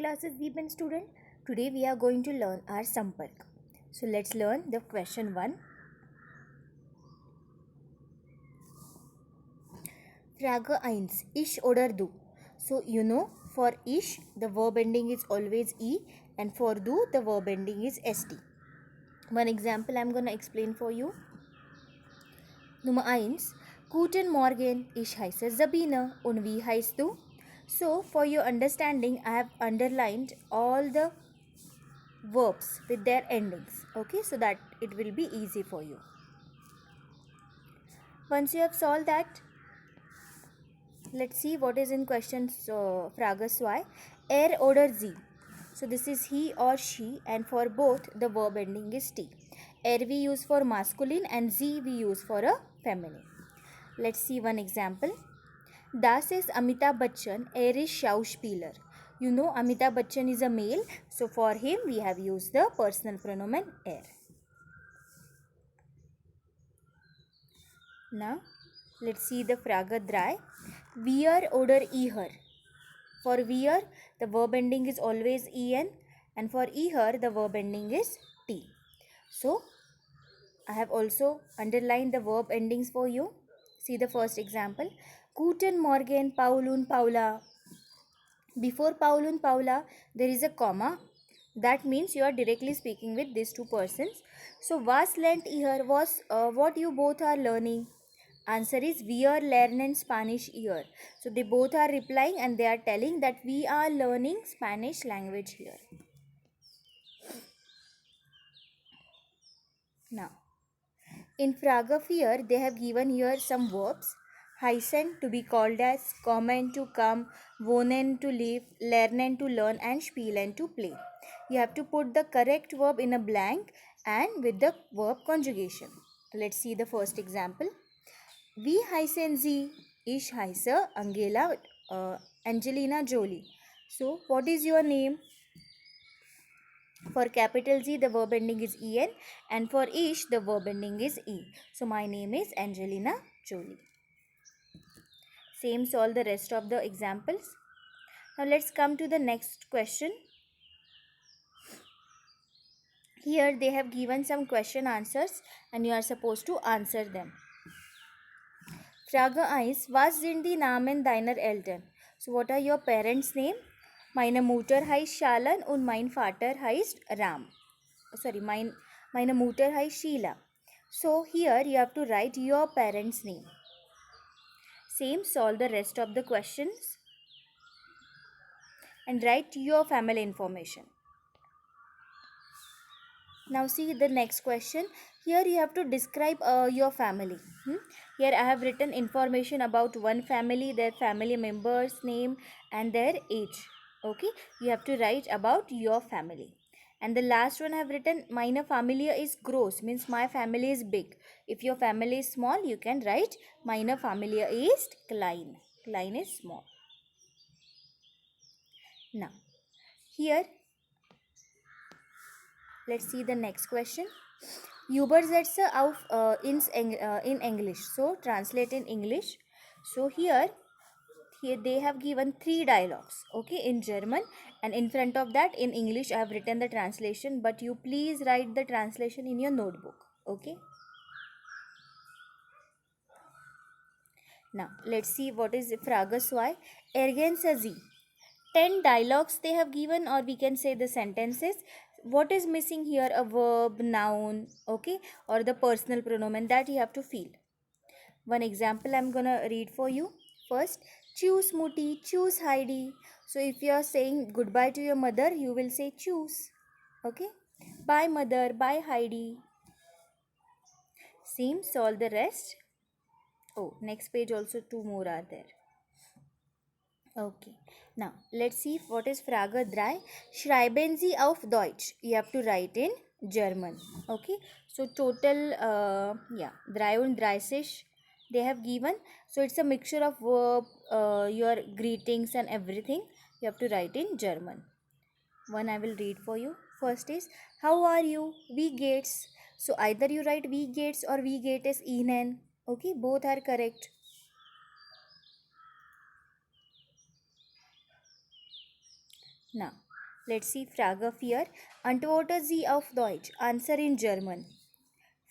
classes Deepan student. Today we are going to learn our Sampark. So let's learn the question 1. Frage 1. Ich oder du. So for ich the verb ending is always e and for du the verb ending is st. One example I am going to explain for you. Nummer 1. Guten Morgen, ich heiße Sabine und wie heißt du? So for your understanding I have underlined all the verbs with their endings, okay, so that it will be easy for you. Once you have solved that, let's see what is in question Frage 2. Er oder sie. So this is he or she, and for both the verb ending is t. Er we use for masculine and sie we use for a feminine. Let's see one example. Das ist Amitabh Bachchan, er is Schauspieler. You know Amitabh Bachchan is a male, so for him we have used the personal pronoun er. Now let's see the Frage 3. Wir oder ihr. For wir the verb ending is always en, and for ihr the verb ending is t. So I have also underlined the verb endings for you. See the first example. Guten Morgen, Paul und Paula. Before Paul and Paula, there is a comma. That means you are directly speaking with these two persons. So, was lernt ihr? Was what you both are learning? Answer is we are learning Spanish here. So, they both are replying and they are telling that we are learning Spanish language here. Now, in Frage 4, they have given here some verbs. Heißen to be called as, kommen to come, wohnen to live, lernen to learn, and spielen to play. You have to put the correct verb in a blank and with the verb conjugation. Let's see the first example. Wie heißen Sie? Ich heiße Angelina Jolie. So, what is your name? For capital Z, the verb ending is en, and for ish, the verb ending is e. So, my name is Angelina Jolie. Same solve the rest of the examples. Now, let's come to the next question. Here, they have given some question answers, and you are supposed to answer them. Frage 1. Was sind die Namen deiner Eltern? So, what are your parents' name? Meine Mutter heißt Shalan und mein Vater heißt Ram. Sorry, meine Mutter heißt Sheila. So here you have to write your parents' name. Same, solve the rest of the questions and write your family information. Now see the next question. Here you have to describe your family. Here I have written information about one family, their family members' name and their age. Okay, you have to write about your family. And the last one I have written, meine Familie ist groß, means my family is big. If your family is small, you can write meine Familie ist klein. Klein is small. Now, here, let's see the next question. Übersetze auf in English. So, translate in English. So, here they have given 3 dialogues, okay, in German, and in front of that in English I have written the translation, but you please write the translation in your notebook, okay. Now let's see what is Frage 2. Ergänze Sie. 10 dialogues they have given, or we can say the sentences. What is missing here? A verb, noun, okay, or the personal pronoun, that you have to fill. One example I'm gonna read for you. First, choose Mutti, choose Heidi. So if you are saying goodbye to your mother, you will say choose. Okay. Bye mother, bye Heidi. Same, solve the rest. Oh, next page also 2 more are there. Okay. Now, let's see what is Frage 3. Schreiben Sie auf Deutsch. You have to write in German. Okay. So, total, 33 they have given. So, it's a mixture of verb, your greetings and everything. You have to write in German. One I will read for you. First is, how are you? Wie geht's? So, either you write wie geht's or wie geht es Ihnen. Okay, both are correct. Now, Let's see Frage 4. Antworten Sie auf Deutsch. Answer in German.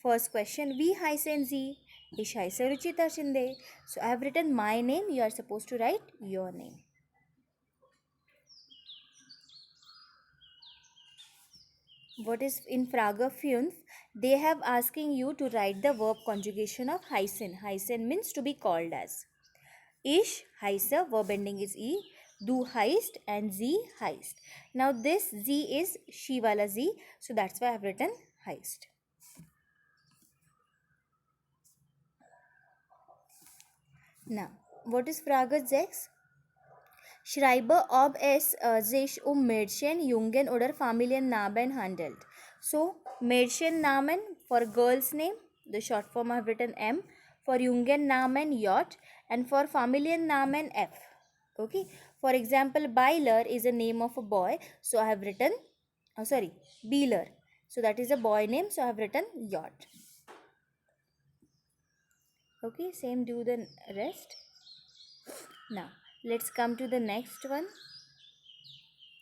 First question. Wie heißen Sie? Ich heiße Ruchita Shinde. So I have written my name. You are supposed to write your name. What is in Frage 5? They have asking you to write the verb conjugation of heißen. Heißen means to be called as. Ich heiße, verb ending is e. Du heißt and sie heißt. Now this sie is she wala sie. So that's why I have written heißt. Now, what is Frage 6? Schreibe, ob es sich Mädchen, Jungen oder Familiennamen handelt. So, Mädchennamen for girl's name, the short form I have written M. For Jungennamen J and for Familiennamen F. Okay. For example, Beiler is a name of a boy. So, I have written, Bieler. So, that is a boy name. So, I have written J. Okay. Same do the rest. Now, let's come to the next one.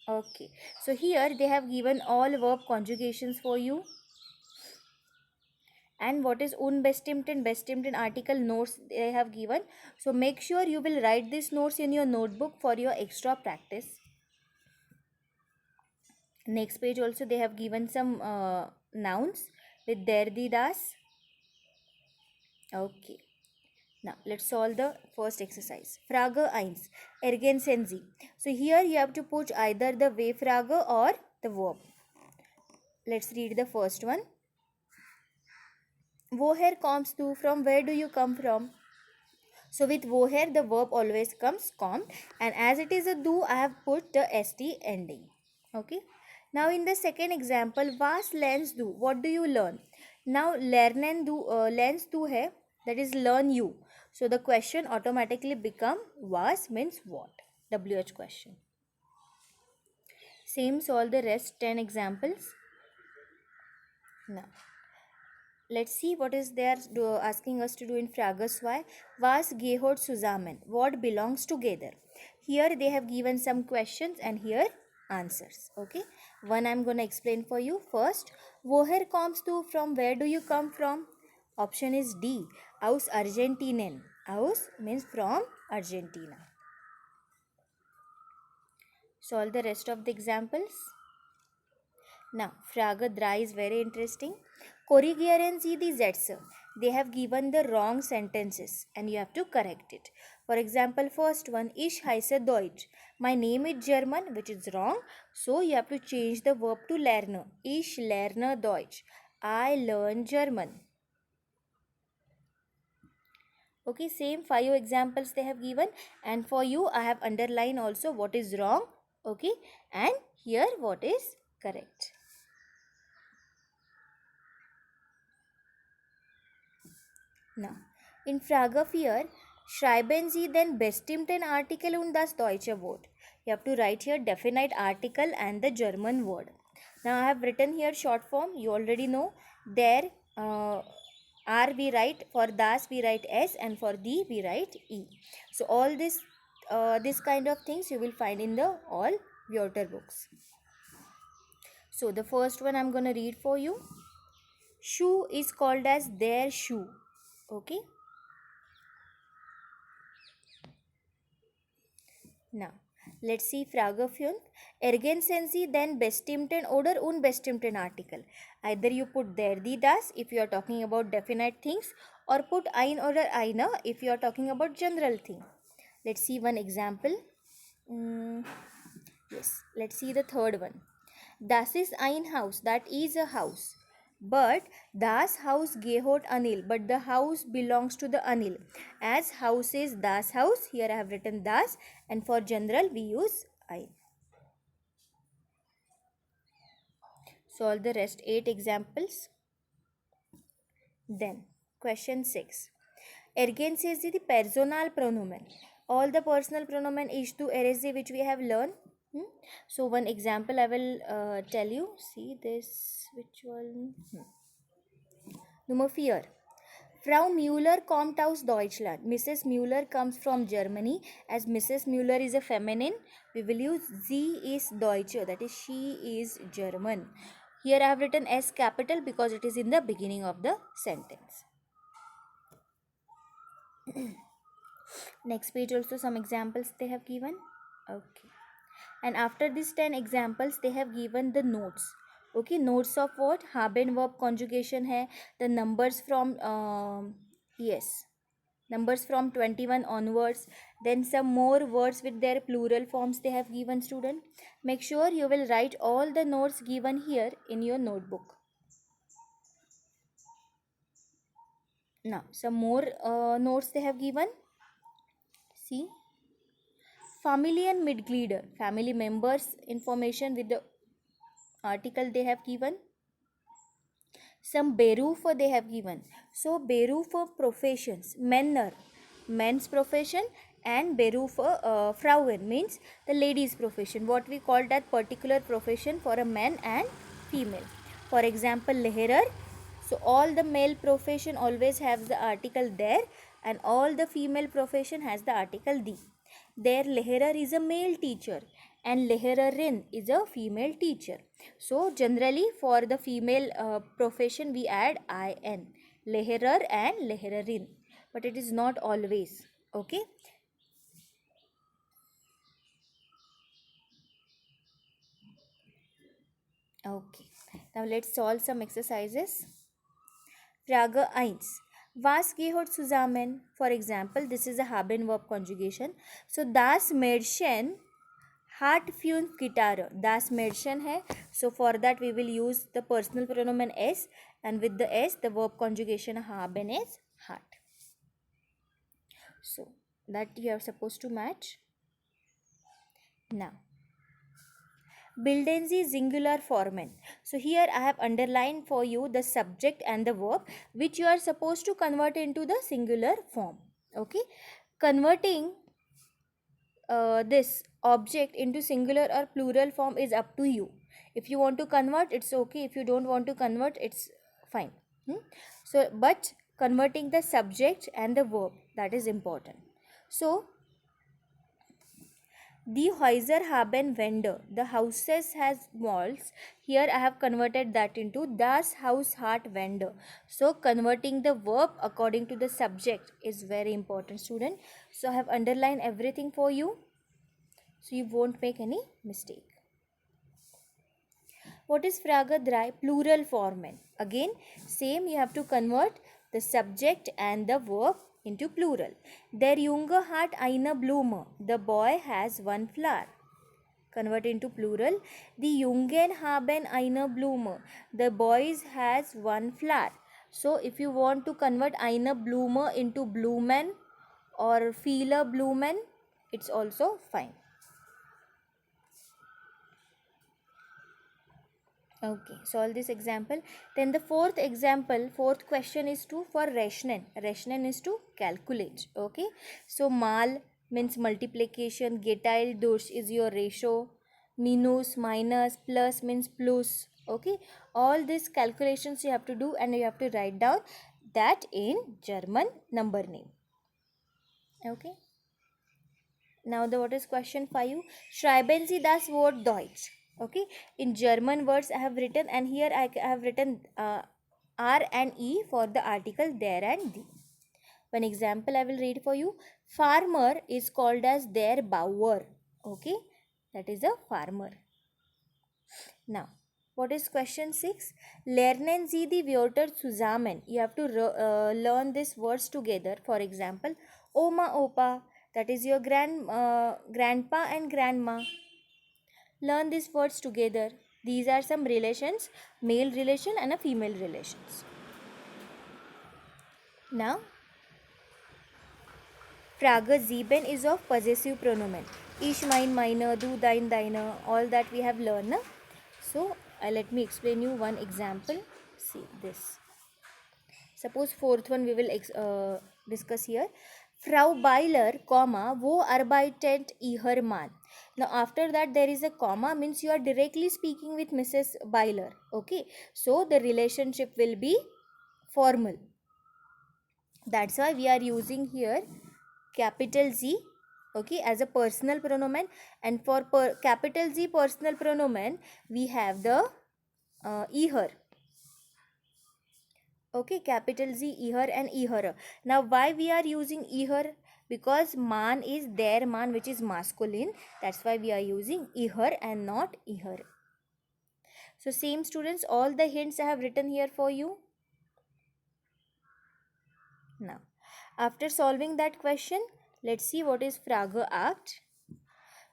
Okay, so here they have given all verb conjugations for you. And what is unbestimmten article notes they have given. So make sure you will write these notes in your notebook for your extra practice. Next page also they have given some nouns with der, die, das. Okay. Now, let's solve the first exercise. Frage 1. Ergänzen Sie. So, here you have to put either the W-Frage or the verb. Let's read the first one. Woher kommst du? From where do you come from? So, with woher the verb always comes kommt, and as it is a do, I have put the st ending. Okay. Now, in the second example, was lernst du? What do you learn? Now, lernst du hai, that is learn you. So, the question automatically become was means what? WH question. Same solve the rest 10 examples. Now, let's see what is there asking us to do in Frage 2. Was gehört zusammen? What belongs together? Here they have given some questions and here answers. Okay. One I'm going to explain for you. First, woher kommst du? From where do you come from? Option is D. Aus Argentinen. Aus means from Argentina. Solve the rest of the examples. Now, Frage 3 is very interesting. Korrigieren Sie die Sätze. They have given the wrong sentences and you have to correct it. For example, first one, Ich heiße Deutsch. My name is German, which is wrong. So, you have to change the verb to lerne. Ich lerne Deutsch. I learn German. Okay, same 5 examples they have given. And for you, I have underlined also what is wrong. Okay, and here what is correct. Now, in Frage 4, schreiben Sie den bestimmten Artikel und das deutsche Wort. You have to write here definite article and the German word. Now, I have written here short form. You already know. There, R we write, for das we write S, and for the we write E. So, all this kind of things you will find in the all Wörter books. So, the first one I am going to read for you. Shoe is called as their shoe. Okay. Now, let's see Frage 5. Ergänzen Sie den bestimmten oder unbestimmten Artikel. Either you put der, die, das if you are talking about definite things, or put ein oder eine if you are talking about general thing. Let's see one example. Yes, let's see the third one. Das ist ein Haus, that is a house. But das Haus gehört Anil, but the house belongs to the Anil. As house is das Haus, here I have written das, and for general we use ein. Solve the rest 8 examples. Then, question 6. Ergänzen Sie the personal pronomen. All the personal pronomen ich, du, er, sie which we have learned. So, one example I will tell you. See this, which one? Nummer 4. Frau Müller kommt aus Deutschland. Mrs. Müller comes from Germany. As Mrs. Müller is a feminine, we will use sie ist Deutsche, that is, she is German. Here I have written S capital because it is in the beginning of the sentence. Next page also some examples they have given. Okay. And after these 10 examples, they have given the notes. Okay, notes of what? Haben verb conjugation hai. The numbers from, yes, numbers from 21 onwards. Then some more words with their plural forms they have given, student. Make sure you will write all the notes given here in your notebook. Now, some more notes they have given. See, Familienmitglieder, family members information with the article they have given. Some Berufe they have given. So Berufe professions, Männer, men's profession, and Berufe Frauen means the lady's profession. What we call that particular profession for a man and female. For example, Lehrer. So all the male profession always has the article there, and all the female profession has the article the. There Lehrer is a male teacher and Lehrerin is a female teacher. So generally for the female profession we add in, Lehrer and Lehrerin, but it is not always. Okay. Okay. Now let's solve some exercises. Frage 1. Was gehört zusammen? For example, this is a haben verb conjugation. So das Mädchen hat 5 Gitarre. Das Mädchen hai. So for that we will use the personal pronoun es, and with the s the verb conjugation haben is hat. So that you are supposed to match. Now, bilden Sie singular Formen. So here I have underlined for you the subject and the verb which you are supposed to convert into the singular form. Okay. Converting this object into singular or plural form is up to you. If you want to convert, it's okay. If you don't want to convert, it's fine. So but converting the subject and the verb, that is important. So the Häuser haben Wände. The houses has walls. Here I have converted that into das Haus hat Wände. So converting the verb according to the subject is very important, student. So I have underlined everything for you, so you won't make any mistake. What is Frage 3? Plural Formen. Again, same, you have to convert the subject and the verb into plural. Der Junge hat eine Blume. The boy has one flower. Convert into plural. Die Jungen haben eine Blume. The boys has one flower. So if you want to convert eine Blume into Blumen or viele Blumen, it's also fine. Okay, solve this example. Then the fourth question is to for rechnen. Rechnen is to calculate. Okay, so mal means multiplication, geteilt durch is your ratio, minus, minus, plus means plus. Okay, all these calculations you have to do and you have to write down that in German number name. Okay. Now what is question 5? Schreiben Sie das Wort Deutsch. Okay, in German words I have written, and here I have written R and E for the article there and the. One example I will read for you. Farmer is called as der Bauer. Okay, that is a farmer. Now, what is question 6? Lernen Sie die Wörter zusammen. You have to learn these words together. For example, Oma, Opa, that is your grandpa and grandma. Learn these words together. These are some relations, male relation and a female relations. Now, Frage 7 is of possessive pronomen. Ich, mein, meine, du, dein, deine, all that we have learned. Na? So, let me explain you one example. See this. Suppose fourth one we will discuss here. Frau Beiler, comma, wo arbeitet ihr Mann? Now after that there is a comma, means you are directly speaking with Mrs. Beiler. Okay, so the relationship will be formal. That's why we are using here capital Z, okay, as a personal pronoun. And for capital Z personal pronoun, we have the her. Okay, capital Z, her and her. Now, why we are using her? Because man is their man, which is masculine. That's why we are using her and not her. So, same students, all the hints I have written here for you. Now, after solving that question, let's see what is Frage asked.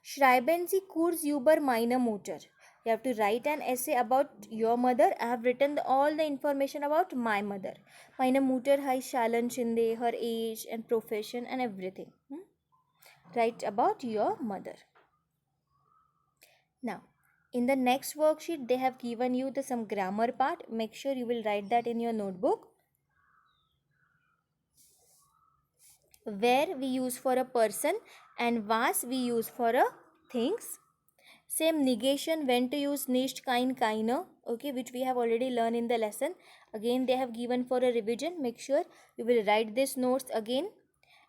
Schreiben Sie kurz über meine Mutter. You have to write an essay about your mother. I have written all the information about my mother. Meine Mutter heißt Shalan Shinde, her age and profession and everything. Write about your mother. Now, in the next worksheet, they have given you some grammar part. Make sure you will write that in your notebook. Where we use for a person and was we use for a things. Same negation, when to use nicht, kein, keine, okay, which we have already learned in the lesson. Again, they have given for a revision. Make sure you will write these notes again.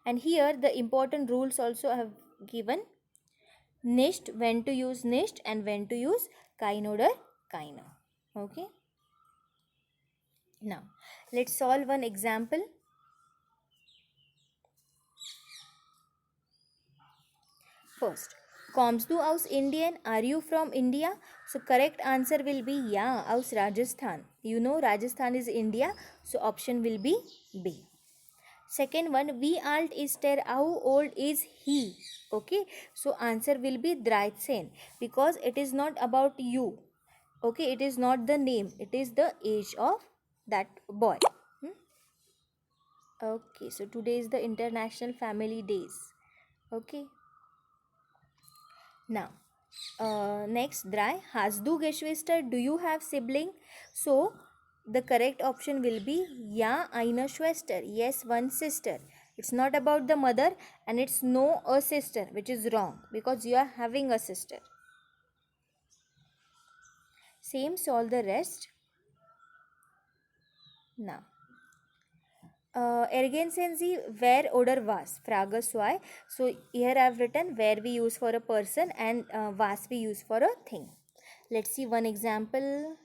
And here the important rules also have given. Nicht, when to use nicht, and when to use kein oder keine. Okay. Now, let's solve one example. First, kommst du aus Indien? Are you from India? So correct answer will be yeah, aus Rajasthan. You know Rajasthan is India, so option will be B. Second one, wie alt ist er? How old is he? Okay, so answer will be 13 because it is not about you. Okay, it is not the name, it is the age of that boy. Okay, so today is the International Family Days. Okay. Now, next, dry. Hast du Geschwister? Do you have sibling? So, the correct option will be ja, eine Schwester. Yes, one sister. It's not about the mother and it's no a sister, which is wrong because you are having a sister. Same, solve the rest. Now, ergänzen Sie where oder was? Frage 2. So here I have written where we use for a person and was we use for a thing. Let's see one example.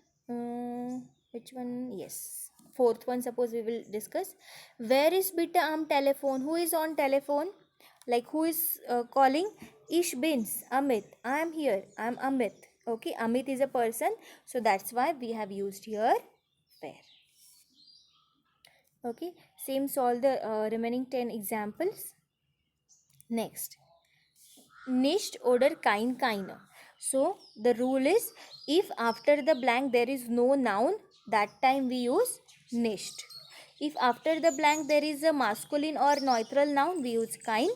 Which one? Yes. Fourth one, suppose we will discuss. Where is bitte am telephone? Who is on telephone? Like who is calling? Ich bin's, Amit. I am here. I am Amit. Okay, Amit is a person. So that's why we have used here where. Okay, same, solve the remaining 10 examples. Next, nicht oder kein, keine. So the rule is if after the blank there is no noun, that time we use nicht. If after the blank there is a masculine or neutral noun, we use kein.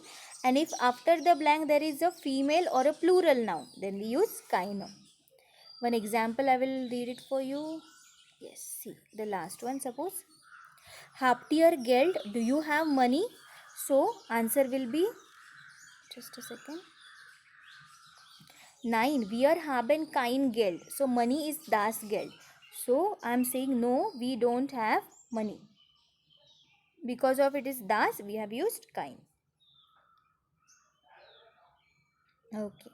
And if after the blank there is a female or a plural noun, then we use keine. One example I will read it for you. Yes, see the last one, suppose. Habt ihr Geld? Do you have money? So answer will be, just a second. Nein, wir haben kein Geld. So money is das Geld. So I am saying no, we don't have money. Because of it is das, we have used kein. Okay.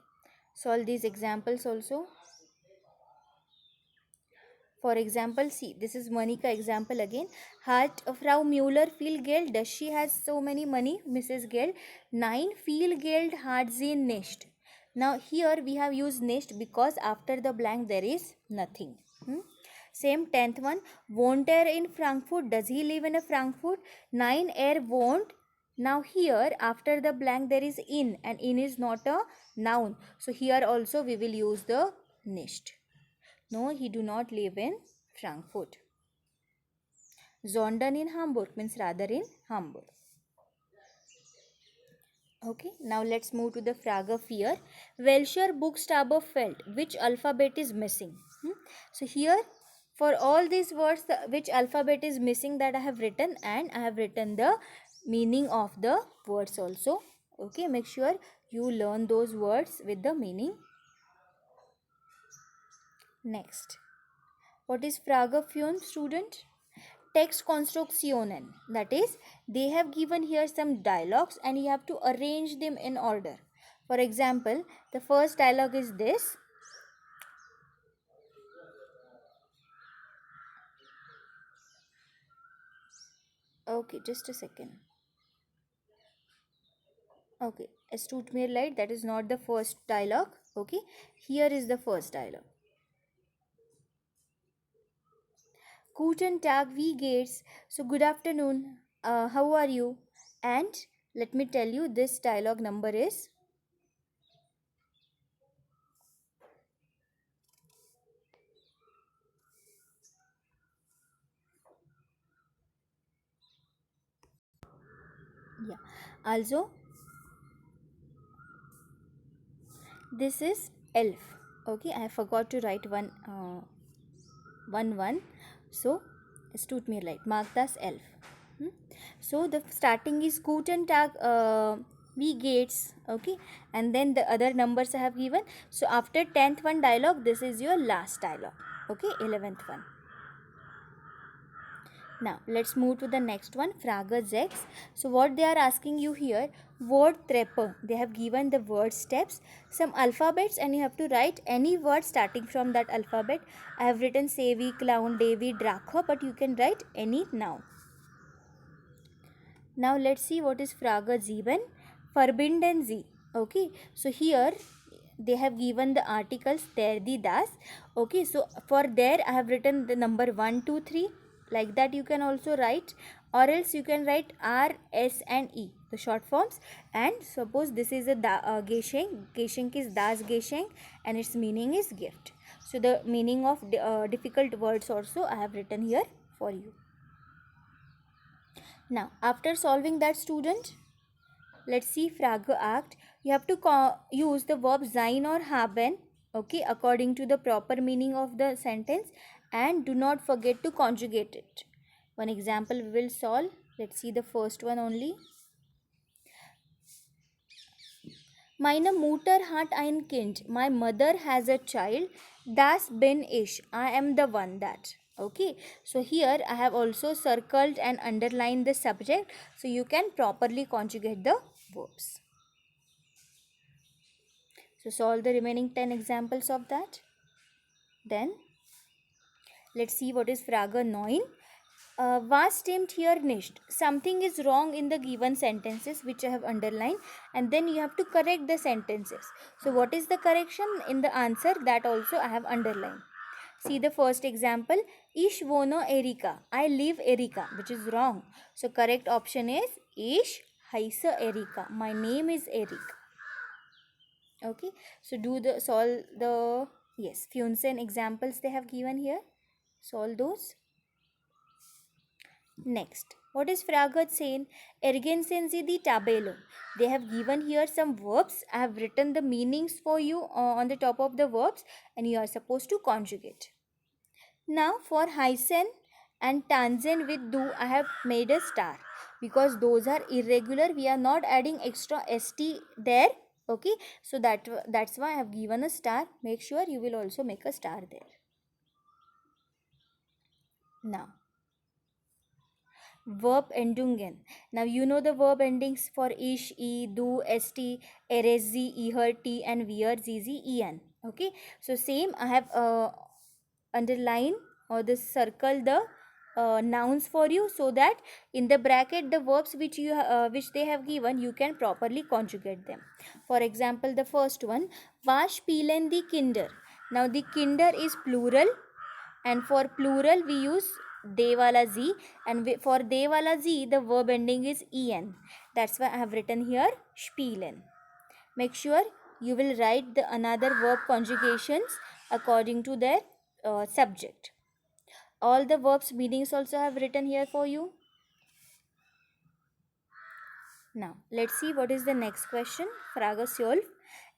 Solve these examples also. For example, see, this is Monica example again. Hat Frau Müller viel Geld? Does she has so many money, Mrs. Geld? Nein, viel Geld hat sie nicht. Now here we have used nicht because after the blank there is nothing. Same 10th one. Wohnt er in Frankfurt? Does he live in a Frankfurt? Nein, er wohnt. Now here after the blank there is in and in is not a noun. So here also we will use the nicht. No, he do not live in Frankfurt. Sondern in Hamburg means rather in Hamburg. Okay, now let's move to the Frage 4. Welcher Buchstabe fehlt? Which alphabet is missing? So here for all these words which alphabet is missing that I have written, and I have written the meaning of the words also. Okay, make sure you learn those words with the meaning. Next, what is Frage 5, student? text constructionen. That is, they have given here some dialogues and you have to arrange them in order. For example, the first dialogue is this. Okay, just a second. Okay, es tut mir leid, that is not the first dialogue. Okay, here is the first dialogue. Guten Tag, wie geht's? So, good afternoon. How are you? And let me tell you, this dialogue number is. Yeah. Also, this is elf. Okay, I forgot to write one. So, es tut mir leid. Mark das elf. So the starting is Guten Tag, wie geht's? Okay, and then the other numbers I have given. So after 10th one dialogue, this is your last dialogue. Okay, 11th one. Now let's move to the next one, Frage 6. So what they are asking you here, word Treppe. They have given the word steps, some alphabets, and you have to write any word starting from that alphabet. I have written Sevi, Clown, Davy, Drache, but you can write any noun. Now let's see what is Frage 7. Verbinden Sie. Okay, so here they have given the articles der, die, das. Okay, so for there I have written the number 1, 2, 3. Like that you can also write, or else you can write R, S and E, the short forms. And suppose this is a Geschenk. Geschenk is das Geschenk and its meaning is gift. So the meaning of difficult words also I have written here for you. Now, after solving that, student, let's see Frage 8. You have to use the verb sein or haben, okay, according to the proper meaning of the sentence, and do not forget to conjugate it. One example we will solve. Let's see the first one only. Meine Mutter hat ein Kind. My mother has a child. Das bin ich. I am the one that. Okay, so here I have also circled and underlined the subject so you can properly conjugate the verbs. So solve the remaining 10 examples of that. Then let's see what is Frage 9. Was stimmt hier nicht? Something is wrong in the given sentences which I have underlined, and then you have to correct the sentences. So what is the correction in the answer? That also I have underlined. See the first example. Ich wohne Erika. I live Erika, which is wrong. So correct option is Ich heiße Erika. My name is Erika. Okay. So solve the Funsen examples they have given here. Solve those. Next, what is Frage 10? Ergänzen Sie die Tabelle. They have given here some verbs. I have written the meanings for you on the top of the verbs and you are supposed to conjugate. Now for heißen and tanzen with do, I have made a star because those are irregular. We are not adding extra st there. Okay, so that's why I have given a star. Make sure you will also make a star there. Now, verb endungen. Now you know the verb endings for ish, e, do, st, eres, her, t and wir, zz, en. Okay, so same I have underline or the circle the nouns for you so that in the bracket the verbs which they have given you can properly conjugate them. For example, the first one, was spielen die Kinder. Now the Kinder is plural and for plural we use de wala z, and for de wala z the verb ending is en. That's why I have written here spielen. Make sure you will write the another verb conjugations according to their subject. All the verbs meanings also have written here for you. Now let's see what is the next question. Frage 12.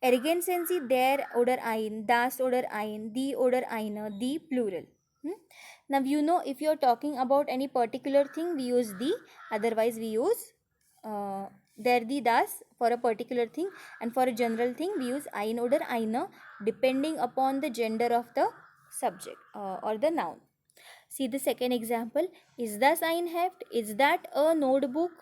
Ergänzen Sie der oder ein, das oder ein, die oder eine, die plural. Now you know if you are talking about any particular thing we use the, otherwise we use der, die, das for a particular thing, and for a general thing we use ein oder eine depending upon the gender of the subject or the noun. See the second example. Is das ein Heft? Is that a notebook?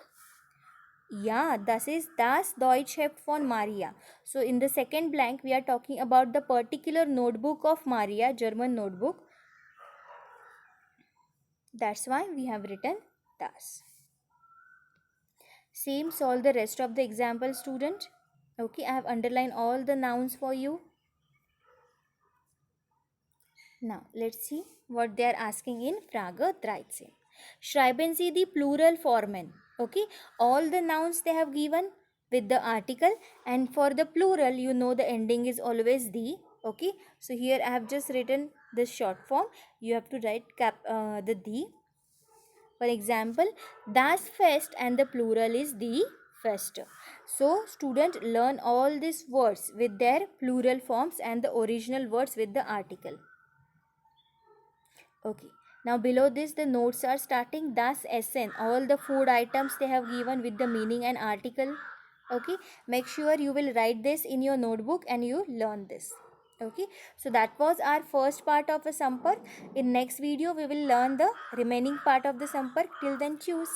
Yeah, das is das Deutschheft von Maria. So in the second blank, we are talking about the particular notebook of Maria, German notebook. That's why we have written das. Same, solve the rest of the example, student. Okay, I have underlined all the nouns for you. Now, let's see what they are asking in Frage 13. Schreiben Sie die Pluralformen. Okay, all the nouns they have given with the article, and for the plural, you know the ending is always the. Okay, so here I have just written the short form. You have to write the the. For example, das Fest and the plural is the fest. So, student learn all these words with their plural forms and the original words with the article. Okay. Now below this the notes are starting. Das Essen. All the food items they have given with the meaning and article. Okay. Make sure you will write this in your notebook and you learn this. Okay. So that was our first part of a Sampark. In next video we will learn the remaining part of the Sampark. Till then choose.